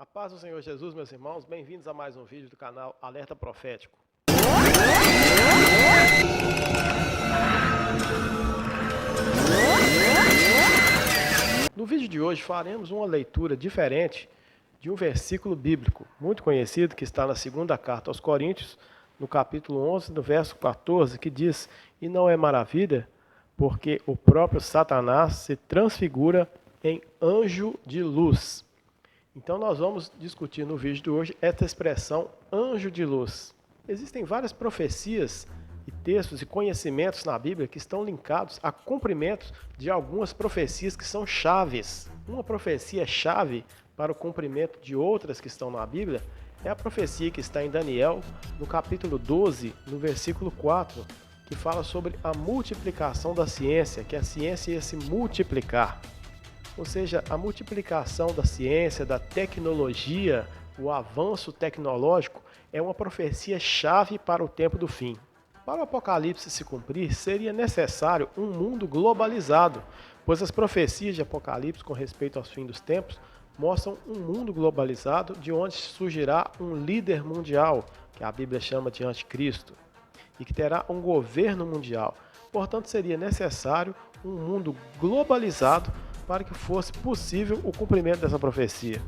A paz do Senhor Jesus, meus irmãos, bem-vindos a mais um vídeo do canal Alerta Profético. No vídeo de hoje faremos uma leitura diferente de um versículo bíblico muito conhecido que está na segunda carta aos Coríntios, no capítulo 11, no verso 14, que diz: "E não é maravilha, porque o próprio Satanás se transfigura em anjo de luz." Então nós vamos discutir no vídeo de hoje essa expressão anjo de luz. Existem várias profecias e textos e conhecimentos na Bíblia que estão linkados a cumprimentos de algumas profecias que são chaves. Uma profecia chave para o cumprimento de outras que estão na Bíblia é a profecia que está em Daniel, no capítulo 12, no versículo 4, que fala sobre a multiplicação da ciência, que a ciência ia se multiplicar. Ou seja, a multiplicação da ciência, da tecnologia, o avanço tecnológico é uma profecia chave para o tempo do fim. Para o Apocalipse se cumprir, seria necessário um mundo globalizado, pois as profecias de Apocalipse com respeito aos fins dos tempos mostram um mundo globalizado de onde surgirá um líder mundial, que a Bíblia chama de anticristo, e que terá um governo mundial. Portanto, seria necessário um mundo globalizado para que fosse possível o cumprimento dessa profecia.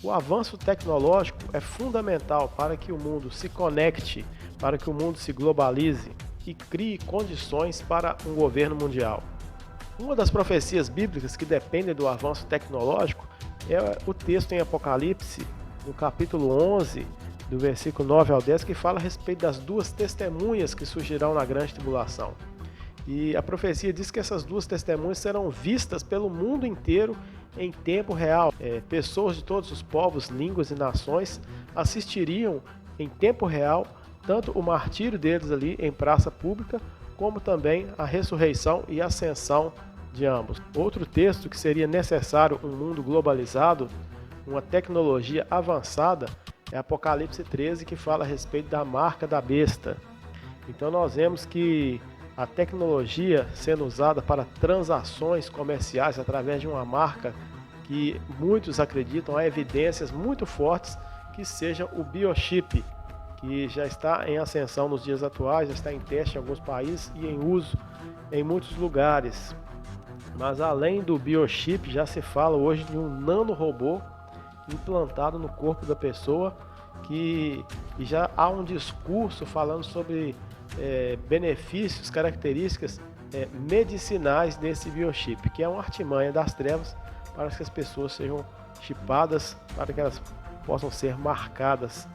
O avanço tecnológico é fundamental para que o mundo se conecte, para que o mundo se globalize e crie condições para um governo mundial. Uma das profecias bíblicas que dependem do avanço tecnológico é o texto em Apocalipse, no capítulo 11, do versículo 9 ao 10, que fala a respeito das duas testemunhas que surgirão na grande tribulação. E a profecia diz que essas duas testemunhas serão vistas pelo mundo inteiro em tempo real. Pessoas de todos os povos, línguas e nações assistiriam em tempo real tanto o martírio deles ali em praça pública, como também a ressurreição e ascensão de ambos. Outro texto que seria necessário um mundo globalizado, uma tecnologia avançada, é Apocalipse 13, que fala a respeito da marca da besta. Então nós vemos que a tecnologia sendo usada para transações comerciais através de uma marca que muitos acreditam, há evidências muito fortes que seja o biochip, que já está em ascensão nos dias atuais, já está em teste em alguns países e em uso em muitos lugares. Mas além do biochip, já se fala hoje de um nanorobô implantado no corpo da pessoa, e já há um discurso falando sobre benefícios, características medicinais desse biochip, que é uma artimanha das trevas para que as pessoas sejam chipadas, para que elas possam ser marcadas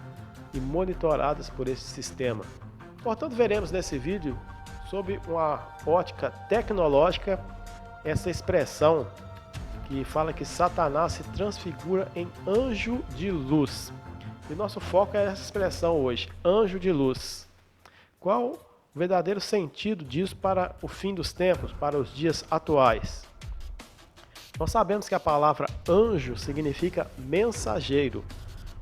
e monitoradas por esse sistema. Portanto, veremos nesse vídeo, sob uma ótica tecnológica, essa expressão que fala que Satanás se transfigura em anjo de luz. E nosso foco é essa expressão hoje, anjo de luz. Qual o verdadeiro sentido disso para o fim dos tempos, para os dias atuais? Nós sabemos que a palavra anjo significa mensageiro,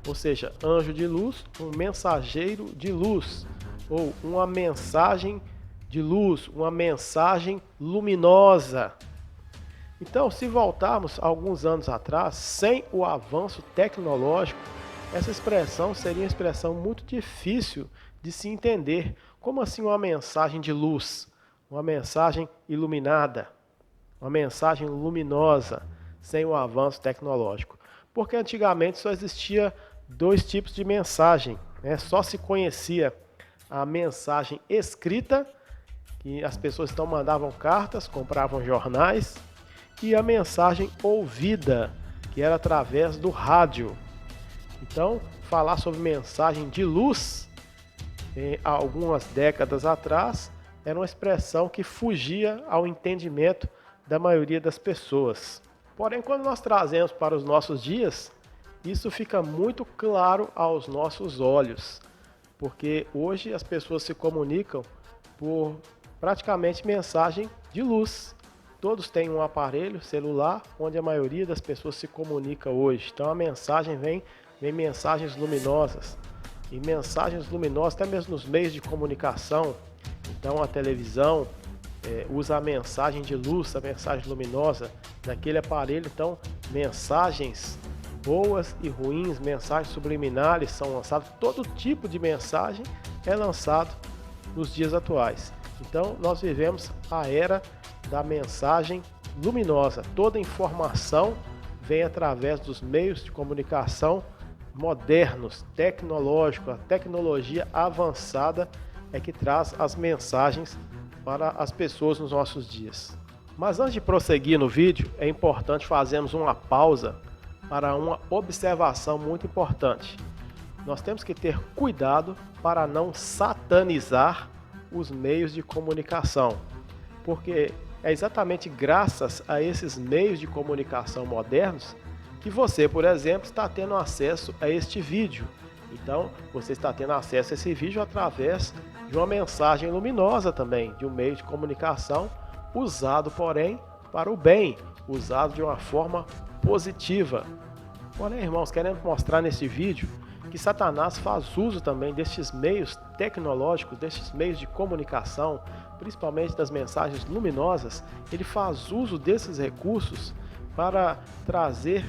ou seja, anjo de luz, um mensageiro de luz, ou uma mensagem de luz, uma mensagem luminosa. Então, se voltarmos alguns anos atrás, sem o avanço tecnológico, essa expressão seria uma expressão muito difícil de se entender. Como assim uma mensagem de luz? Uma mensagem iluminada? Uma mensagem luminosa, sem o avanço tecnológico? Porque antigamente só existia dois tipos de mensagem, né? Só se conhecia a mensagem escrita, que as pessoas então mandavam cartas, compravam jornais, e a mensagem ouvida, que era através do rádio. Então, falar sobre mensagem de luz, algumas décadas atrás, era uma expressão que fugia ao entendimento da maioria das pessoas. Porém, quando nós trazemos para os nossos dias, isso fica muito claro aos nossos olhos, porque hoje as pessoas se comunicam por praticamente mensagem de luz. Todos têm um aparelho celular onde a maioria das pessoas se comunica hoje. Então a mensagem vem mensagens luminosas. E mensagens luminosas até mesmo nos meios de comunicação. Então a televisão usa a mensagem de luz, a mensagem luminosa naquele aparelho. Então mensagens boas e ruins, mensagens subliminares são lançadas, todo tipo de mensagem é lançado nos dias atuais. Então nós vivemos a era da mensagem luminosa. Toda informação vem através dos meios de comunicação modernos, tecnológicos. A tecnologia avançada é que traz as mensagens para as pessoas nos nossos dias. Mas antes de prosseguir no vídeo, é importante fazermos uma pausa para uma observação muito importante. Nós temos que ter cuidado para não satanizar os meios de comunicação, porque é exatamente graças a esses meios de comunicação modernos que você, por exemplo, está tendo acesso a este vídeo. Então, você está tendo acesso a esse vídeo através de uma mensagem luminosa também, de um meio de comunicação usado, porém, para o bem, usado de uma forma positiva. Porém, irmãos, queremos mostrar nesse vídeo que Satanás faz uso também destes meios tecnológicos, destes meios de comunicação, principalmente das mensagens luminosas. Ele faz uso desses recursos para trazer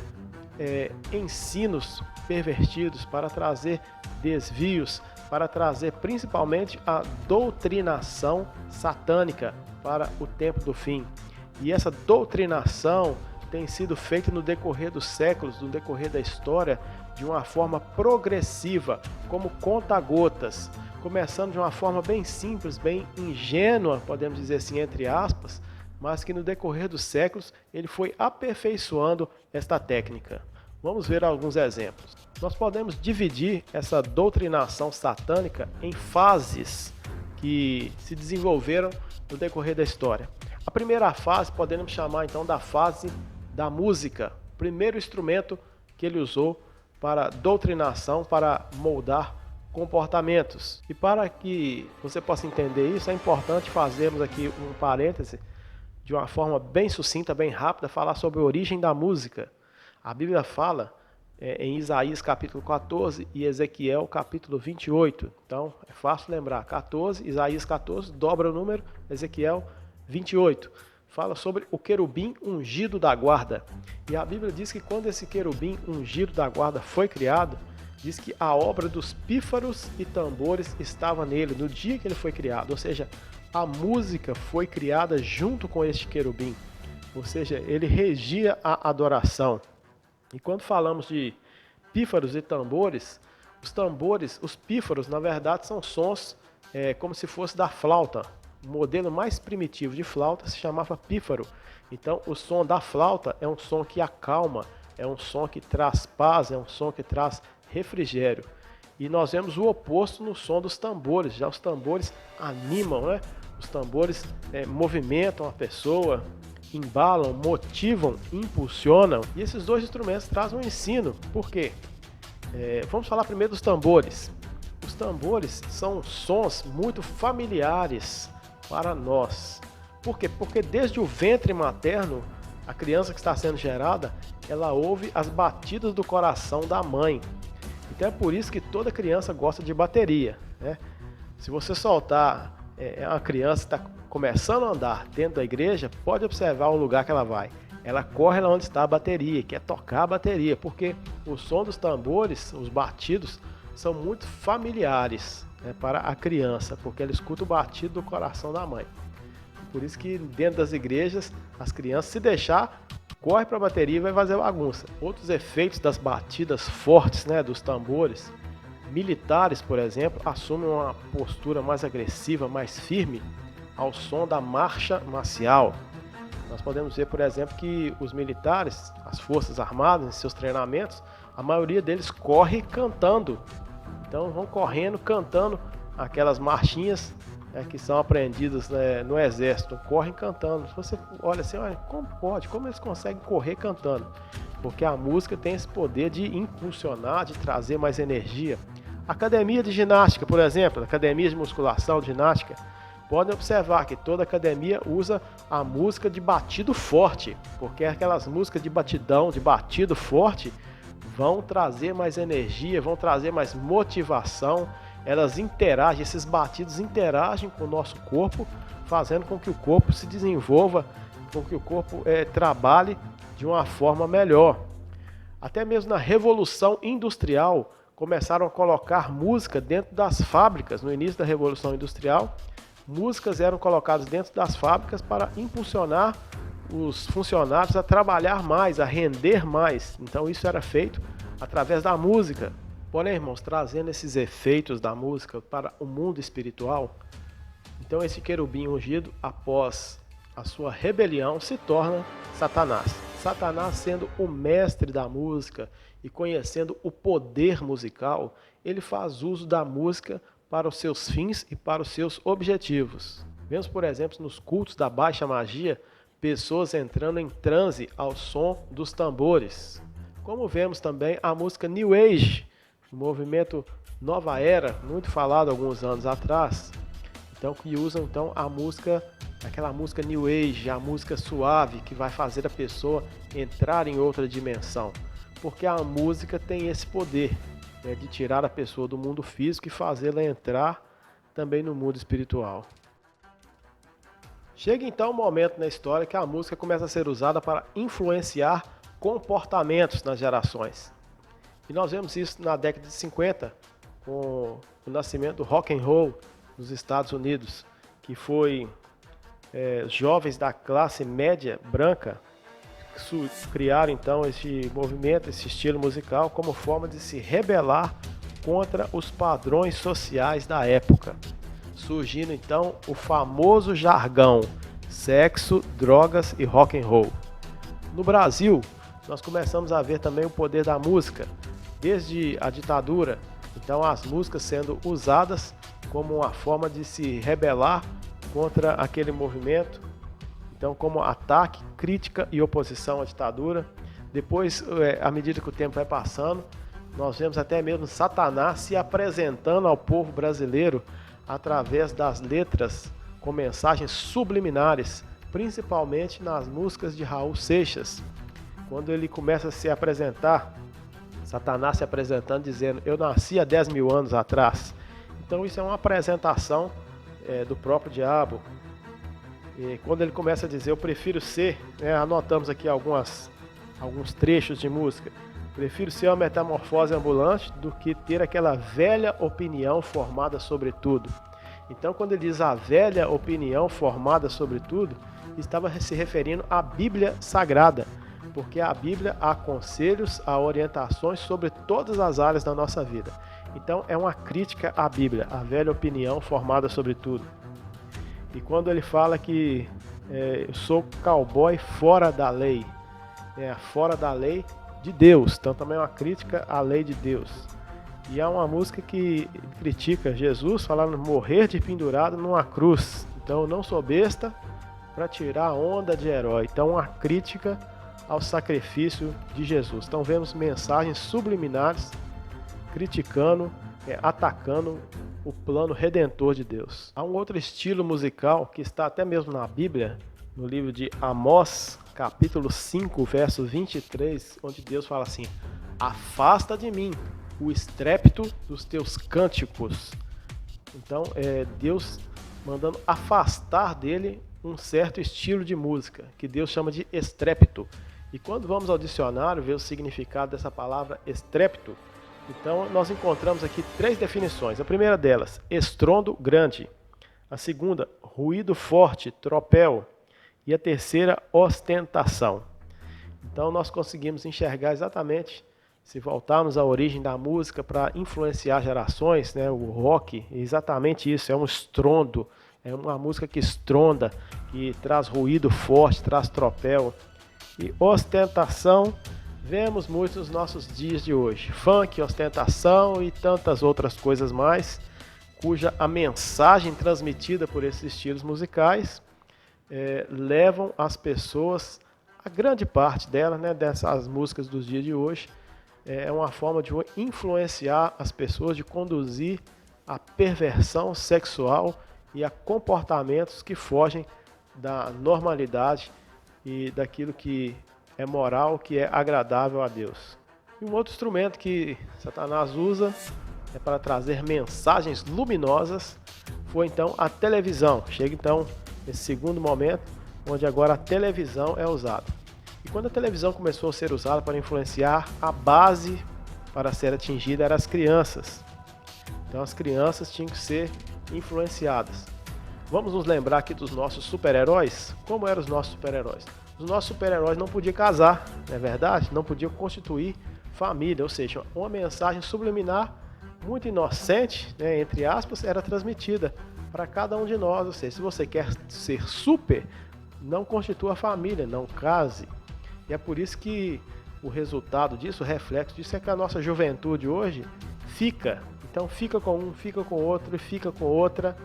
ensinos pervertidos, para trazer desvios, para trazer principalmente a doutrinação satânica para o tempo do fim. E essa doutrinação tem sido feita no decorrer dos séculos, no decorrer da história, de uma forma progressiva, como conta-gotas, começando de uma forma bem simples, bem ingênua, podemos dizer assim, entre aspas, mas que no decorrer dos séculos ele foi aperfeiçoando esta técnica. Vamos ver alguns exemplos. Nós podemos dividir essa doutrinação satânica em fases que se desenvolveram no decorrer da história. A primeira fase podemos chamar então da fase da música, primeiro instrumento que ele usou para doutrinação, para moldar comportamentos. E para que você possa entender isso, é importante fazermos aqui um parêntese de uma forma bem sucinta, bem rápida, falar sobre a origem da música. A Bíblia fala em Isaías capítulo 14 e Ezequiel capítulo 28. Então é fácil lembrar, 14, Isaías 14, dobra o número, Ezequiel 28. Fala sobre o querubim ungido da guarda. E a Bíblia diz que quando esse querubim ungido da guarda foi criado, diz que a obra dos pífaros e tambores estava nele no dia que ele foi criado. Ou seja, a música foi criada junto com este querubim. Ou seja, ele regia a adoração. E quando falamos de pífaros e tambores, os pífaros, na verdade, são sons como se fosse da flauta. O modelo mais primitivo de flauta se chamava pífaro. Então, o som da flauta é um som que acalma, é um som que traz paz, é um som que traz refrigério. E nós vemos o oposto no som dos tambores. Já os tambores animam, né? Os tambores movimentam a pessoa, embalam, motivam, impulsionam. E esses dois instrumentos trazem um ensino. Por quê? Vamos falar primeiro dos tambores. Os tambores são sons muito familiares para nós. Por quê? Porque desde o ventre materno, a criança que está sendo gerada, ela ouve as batidas do coração da mãe. Então é por isso que toda criança gosta de bateria, né? Se você soltar uma criança que está começando a andar dentro da igreja, pode observar o lugar que ela vai. Ela corre lá onde está a bateria, quer tocar a bateria, porque o som dos tambores, os batidos, são muito familiares, né, para a criança, porque ela escuta o batido do coração da mãe. Por isso que dentro das igrejas, as crianças, se deixar, corre para a bateria e vai fazer bagunça. Outros efeitos das batidas fortes, né, dos tambores, militares, por exemplo, assumem uma postura mais agressiva, mais firme ao som da marcha marcial. Nós podemos ver, por exemplo, que os militares, as forças armadas, em seus treinamentos, a maioria deles corre cantando. Então vão correndo, cantando aquelas marchinhas que são aprendidas, né, no exército. Correm cantando. Se você olha assim, olha, como pode? Como eles conseguem correr cantando? Porque a música tem esse poder de impulsionar, de trazer mais energia. Academia de ginástica, por exemplo, academia de musculação, de ginástica, podem observar que toda academia usa a música de batido forte, porque aquelas músicas de batidão, de batido forte, vão trazer mais energia, vão trazer mais motivação. Elas interagem, esses batidos interagem com o nosso corpo, fazendo com que o corpo se desenvolva, com que o corpo trabalhe de uma forma melhor. Até mesmo na Revolução Industrial, começaram a colocar música dentro das fábricas. No início da Revolução Industrial, músicas eram colocadas dentro das fábricas para impulsionar os funcionários a trabalhar mais, a render mais. Então isso era feito através da música. Porém, irmãos, trazendo esses efeitos da música para o mundo espiritual, então esse querubim ungido, após a sua rebelião, se torna Satanás. Satanás, sendo o mestre da música e conhecendo o poder musical, ele faz uso da música para os seus fins e para os seus objetivos. Vemos, por exemplo, nos cultos da baixa magia, pessoas entrando em transe ao som dos tambores. Como vemos também a música New Age, o movimento Nova Era, muito falado alguns anos atrás, então que usam então a música, aquela música New Age, a música suave, que vai fazer a pessoa entrar em outra dimensão, porque a música tem esse poder, né, de tirar a pessoa do mundo físico e fazê-la entrar também no mundo espiritual. Chega então um momento na história que a música começa a ser usada para influenciar comportamentos nas gerações. E nós vemos isso na década de 50, com o nascimento do rock and roll nos Estados Unidos, que foi jovens da classe média branca que criaram então esse movimento, esse estilo musical, como forma de se rebelar contra os padrões sociais da época. Surgindo então o famoso jargão sexo, drogas e rock and roll. No Brasil, nós começamos a ver também o poder da música, desde a ditadura, então as músicas sendo usadas como uma forma de se rebelar contra aquele movimento, então como ataque, crítica e oposição à ditadura. Depois, à medida que o tempo vai passando, nós vemos até mesmo Satanás se apresentando ao povo brasileiro através das letras com mensagens subliminares, principalmente nas músicas de Raul Seixas. Quando ele começa a se apresentar, Satanás se apresentando dizendo: eu nasci há 10 mil anos atrás. Então isso é uma apresentação do próprio diabo. E quando ele começa a dizer: eu prefiro ser, anotamos aqui alguns trechos de música, prefiro ser uma metamorfose ambulante do que ter aquela velha opinião formada sobre tudo. Então, quando ele diz a velha opinião formada sobre tudo, estava se referindo à Bíblia Sagrada, porque a Bíblia há conselhos, há orientações sobre todas as áreas da nossa vida. Então, é uma crítica à Bíblia, a velha opinião formada sobre tudo. E quando ele fala que eu sou cowboy fora da lei, fora da lei de Deus, então também é uma crítica à lei de Deus. E há uma música que critica Jesus, falando morrer de pendurado numa cruz. Então eu não sou besta para tirar a onda de herói. Então uma crítica ao sacrifício de Jesus. Então vemos mensagens subliminares criticando, atacando o plano redentor de Deus. Há um outro estilo musical que está até mesmo na Bíblia, no livro de Amós, capítulo 5, verso 23, onde Deus fala assim: afasta de mim o estrépito dos teus cânticos. Então, Deus mandando afastar dele um certo estilo de música, que Deus chama de estrépito. E quando vamos ao dicionário ver o significado dessa palavra estrépito, então nós encontramos aqui 3 definições. A primeira delas, estrondo grande. A segunda, ruído forte, tropel. E a terceira, ostentação. Então nós conseguimos enxergar exatamente, se voltarmos à origem da música para influenciar gerações, o rock, é exatamente isso, é um estrondo, é uma música que estronda, que traz ruído forte, traz tropel. E ostentação, vemos muito nos nossos dias de hoje. Funk, ostentação e tantas outras coisas mais, cuja a mensagem transmitida por esses estilos musicais levam as pessoas, a grande parte delas, dessas músicas dos dias de hoje, é uma forma de influenciar as pessoas, de conduzir a perversão sexual e a comportamentos que fogem da normalidade e daquilo que é moral, que é agradável a Deus. E um outro instrumento que Satanás usa para trazer mensagens luminosas foi então a televisão. Chega então esse segundo momento, onde agora a televisão é usada. E quando a televisão começou a ser usada para influenciar, a base para ser atingida eram as crianças. Então as crianças tinham que ser influenciadas. Vamos nos lembrar aqui dos nossos super-heróis? Como eram os nossos super-heróis? Os nossos super-heróis não podiam casar, não é verdade? Não podiam constituir família, ou seja, uma mensagem subliminar muito inocente, né, entre aspas, era transmitida para cada um de nós. Ou seja, se você quer ser super, não constitua família, não case. E é por isso que o resultado disso, o reflexo disso é que a nossa juventude hoje fica. Então fica com um, fica com outro e fica com outra.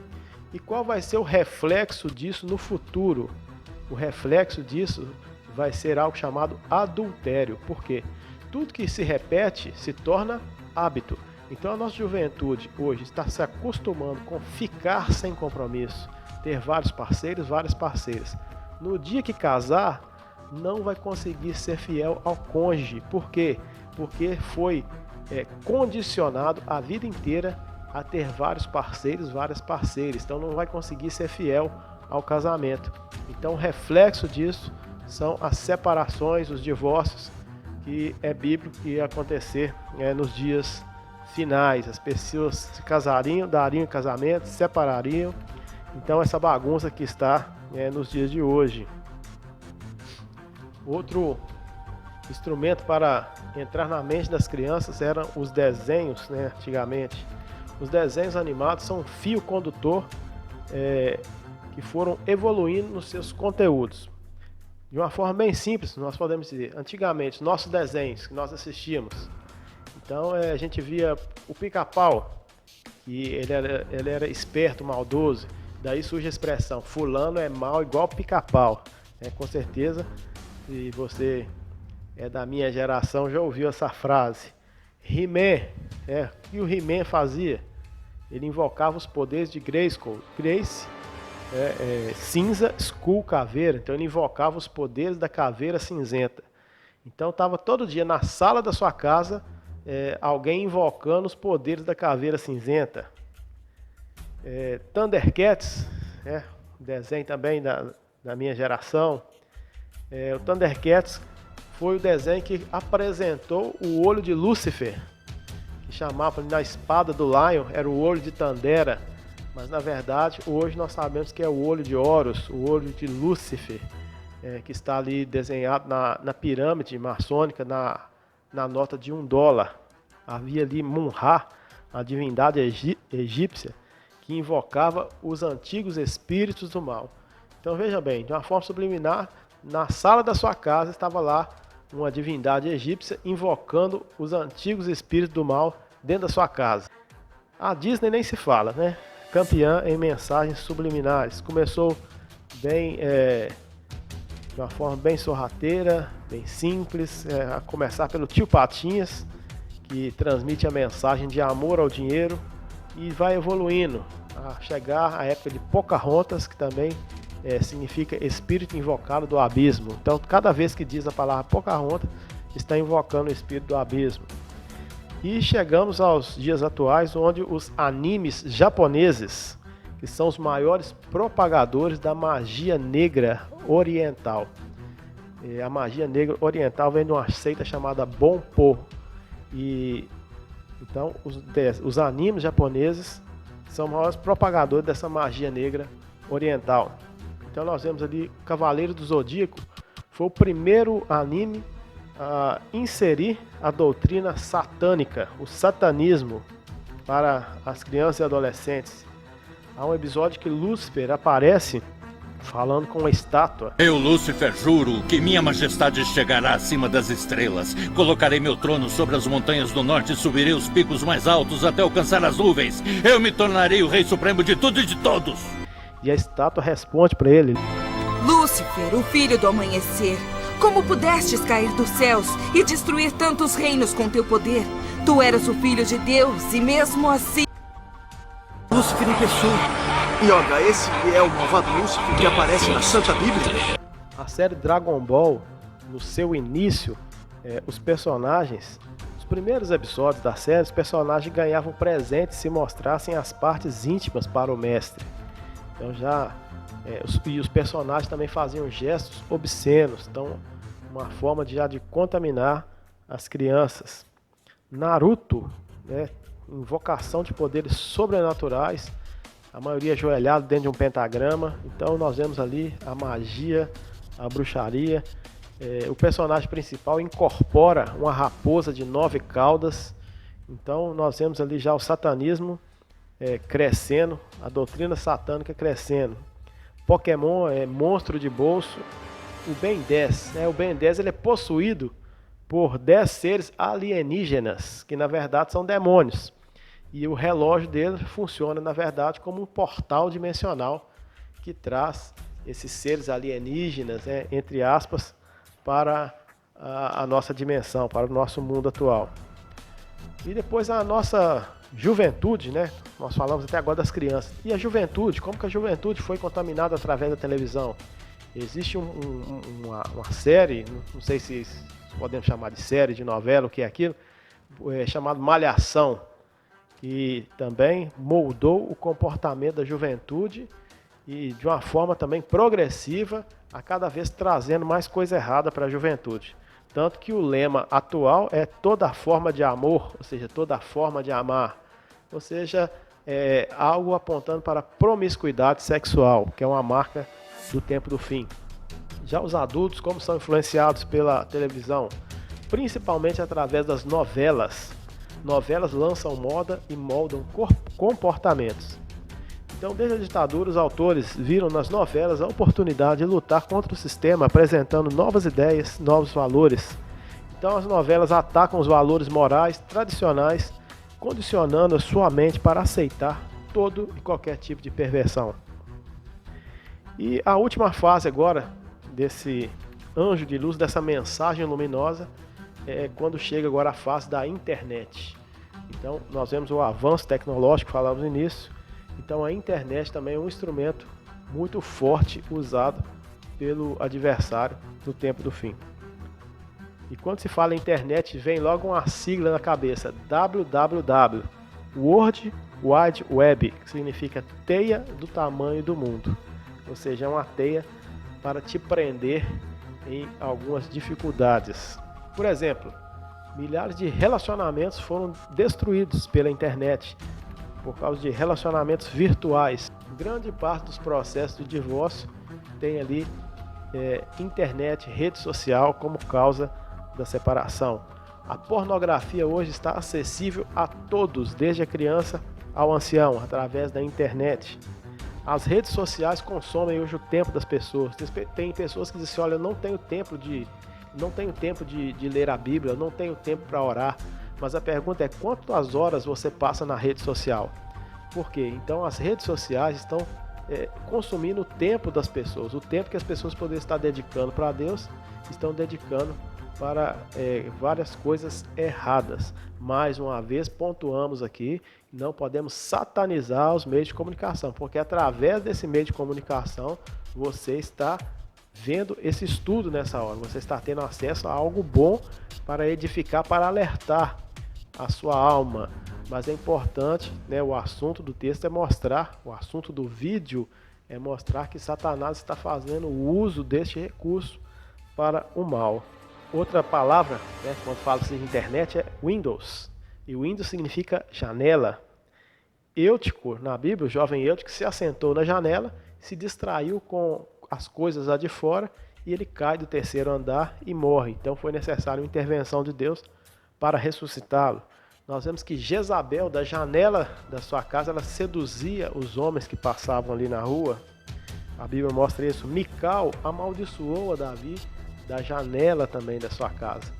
E qual vai ser o reflexo disso no futuro? O reflexo disso vai ser algo chamado adultério. Por quê? Tudo que se repete se torna hábito. Então a nossa juventude hoje está se acostumando com ficar sem compromisso, ter vários parceiros, várias parceiras. No dia que casar, não vai conseguir ser fiel ao cônjuge. Por quê? Porque foi condicionado a vida inteira a ter vários parceiros, várias parceiras. Então não vai conseguir ser fiel ao casamento. Então o reflexo disso são as separações, os divórcios, que é bíblico que ia acontecer nos dias finais. As pessoas se casariam, dariam casamento, se separariam. Então essa bagunça que está nos dias de hoje. Outro instrumento para entrar na mente das crianças eram os desenhos, antigamente. Os desenhos animados são um fio condutor que foram evoluindo nos seus conteúdos. De uma forma bem simples, nós podemos dizer, antigamente, nossos desenhos que nós assistíamos. Então a gente via o Pica-Pau, que ele era esperto, maldoso. Daí surge a expressão, fulano é mal igual Pica-Pau. Com certeza, se você é da minha geração, já ouviu essa frase. He-Man, o que o He-Man fazia? Ele invocava os poderes de Grayskull. Grace, cinza, Skull, caveira. Então ele invocava os poderes da caveira cinzenta. Então estava todo dia na sala da sua casa alguém invocando os poderes da caveira cinzenta. Thundercats, desenho também da minha geração. O Thundercats foi o desenho que apresentou o olho de Lúcifer, que chamava na espada do Lion, era o olho de Tandera, mas na verdade hoje nós sabemos que é o olho de Horus, o olho de Lúcifer, que está ali desenhado na pirâmide maçônica, na nota de $1. Havia ali Mun-Ra, a divindade egípcia, que invocava os antigos espíritos do mal. Então veja bem, de uma forma subliminar, na sala da sua casa estava lá uma divindade egípcia invocando os antigos espíritos do mal dentro da sua casa. A Disney nem se fala, Campeã em mensagens subliminares. Começou bem, de uma forma bem sorrateira, bem simples, a começar pelo Tio Patinhas, que transmite a mensagem de amor ao dinheiro e vai evoluindo, a chegar à época de Pocahontas, que também significa espírito invocado do abismo. Então, cada vez que diz a palavra Pocahontas, está invocando o espírito do abismo. E chegamos aos dias atuais, onde os animes japoneses, que são os maiores propagadores da magia negra oriental. A magia negra oriental vem de uma seita chamada Bonpo. E então os animes japoneses são os maiores propagadores dessa magia negra oriental. Então nós vemos ali Cavaleiro do Zodíaco, foi o primeiro anime a inserir a doutrina satânica, o satanismo, para as crianças e adolescentes. Há um episódio que Lúcifer aparece falando com uma estátua. Eu, Lúcifer, juro que minha majestade chegará acima das estrelas. Colocarei meu trono sobre as montanhas do norte e subirei os picos mais altos até alcançar as nuvens. Eu me tornarei o rei supremo de tudo e de todos. E a estátua responde para ele: Lúcifer, o filho do amanhecer, como pudestes cair dos céus e destruir tantos reinos com teu poder? Tu eras o filho de Deus e mesmo assim... Lúcifer em pessoa. Yoga, esse é o malvado Lúcifer que aparece na Santa Bíblia? A série Dragon Ball, no seu início, os personagens, os primeiros episódios da série, os personagens ganhavam presentes se mostrassem as partes íntimas para o mestre. Então e os personagens também faziam gestos obscenos. Então uma forma de contaminar as crianças. Naruto, né, invocação de poderes sobrenaturais, a maioria ajoelhado dentro de um pentagrama. Então nós vemos ali a magia, a bruxaria. O personagem principal incorpora uma raposa de 9 caudas. Então nós vemos ali já o satanismo crescendo, a doutrina satânica crescendo. Pokémon é monstro de bolso. O Ben 10, o Ben 10 ele é possuído por 10 seres alienígenas, que na verdade são demônios. E o relógio dele funciona na verdade como um portal dimensional que traz esses seres alienígenas, entre aspas, para a nossa dimensão, para o nosso mundo atual. E depois a nossa juventude, né? Nós falamos até agora das crianças. E a juventude, como que a juventude foi contaminada através da televisão? Existe uma série, não sei se podemos chamar de série, de novela, o que é aquilo, chamado Malhação, que também moldou o comportamento da juventude e de uma forma também progressiva, a cada vez trazendo mais coisa errada para a juventude. Tanto que o lema atual é toda forma de amor, ou seja, toda forma de amar. Ou seja, algo apontando para a promiscuidade sexual, que é uma marca do tempo do fim. Já os adultos, como são influenciados pela televisão, principalmente através das novelas. Novelas lançam moda e moldam comportamentos. Então, desde a ditadura, os autores viram nas novelas a oportunidade de lutar contra o sistema, apresentando novas ideias, novos valores. Então, as novelas atacam os valores morais tradicionais, condicionando a sua mente para aceitar todo e qualquer tipo de perversão. E a última fase agora, desse anjo de luz, dessa mensagem luminosa, é quando chega agora a fase da internet. Então, nós vemos o avanço tecnológico, falamos no início. Então a internet também é um instrumento muito forte usado pelo adversário no tempo do fim. E quando se fala em internet, vem logo uma sigla na cabeça, www, World Wide Web, que significa teia do tamanho do mundo. Ou seja, é uma teia para te prender em algumas dificuldades. Por exemplo, milhares de relacionamentos foram destruídos pela internet, por causa de relacionamentos virtuais. Grande parte dos processos de divórcio tem ali internet, rede social como causa da separação. A pornografia hoje está acessível a todos, desde a criança ao ancião, através da internet. As redes sociais consomem hoje o tempo das pessoas. Tem pessoas que dizem, olha, eu não tenho tempo de ler a Bíblia, eu não tenho tempo para orar. Mas a pergunta é, quantas horas você passa na rede social? Por quê? Então as redes sociais estão consumindo o tempo das pessoas. O tempo que as pessoas poderiam estar dedicando para Deus, estão dedicando para várias coisas erradas. Mais uma vez, pontuamos aqui, não podemos satanizar os meios de comunicação, porque através desse meio de comunicação, você está vendo esse estudo nessa hora, você está tendo acesso a algo bom para edificar, para alertar a sua alma. Mas é importante, o assunto do texto é mostrar, o assunto do vídeo é mostrar que Satanás está fazendo uso deste recurso para o mal. Outra palavra, quando fala-se de internet, é Windows. E Windows significa janela. Eutico, na Bíblia, o jovem Eutico se assentou na janela, se distraiu com as coisas lá de fora e ele cai do 3º andar e morre. Então foi necessária uma intervenção de Deus para ressuscitá-lo. Nós vemos que Jezabel, da janela da sua casa, ela seduzia os homens que passavam ali na rua. A Bíblia mostra isso. Mical amaldiçoou a Davi da janela também da sua casa.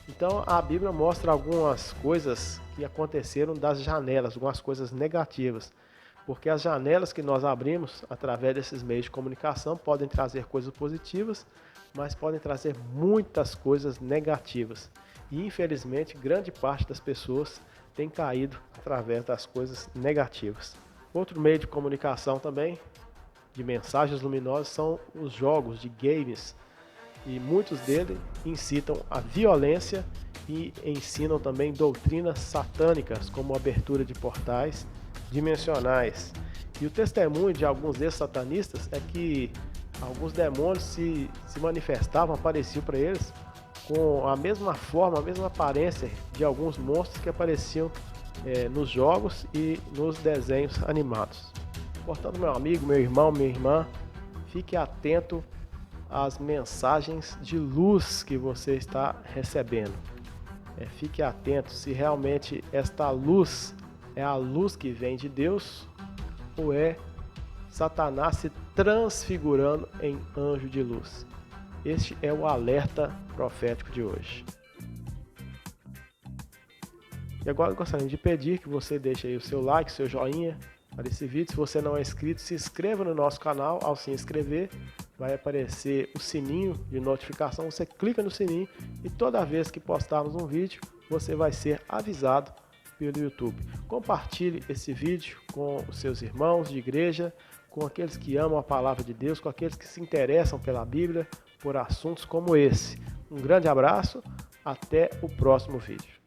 Então a Bíblia mostra algumas coisas que aconteceram das janelas, algumas coisas negativas. Porque as janelas que nós abrimos através desses meios de comunicação podem trazer coisas positivas, mas podem trazer muitas coisas negativas. E infelizmente grande parte das pessoas tem caído através das coisas negativas. Outro meio de comunicação também, de mensagens luminosas, são os jogos de games. E muitos deles incitam a violência e ensinam também doutrinas satânicas, como abertura de portais dimensionais. E o testemunho de alguns desses satanistas é que alguns demônios se manifestavam, apareciam para eles com a mesma forma, a mesma aparência de alguns monstros que apareciam nos jogos e nos desenhos animados. Portanto, meu amigo, meu irmão, minha irmã, fique atento às mensagens de luz que você está recebendo. Fique atento se realmente esta luz é a luz que vem de Deus ou é Satanás se transfigurando em anjo de luz. Este é o alerta profético de hoje. E agora eu gostaria de pedir que você deixe aí o seu like, seu joinha para esse vídeo. Se você não é inscrito, se inscreva no nosso canal. Ao se inscrever, vai aparecer o sininho de notificação. Você clica no sininho e toda vez que postarmos um vídeo, você vai ser avisado pelo YouTube. Compartilhe esse vídeo com os seus irmãos de igreja, com aqueles que amam a palavra de Deus, com aqueles que se interessam pela Bíblia, por assuntos como esse. Um grande abraço, até o próximo vídeo.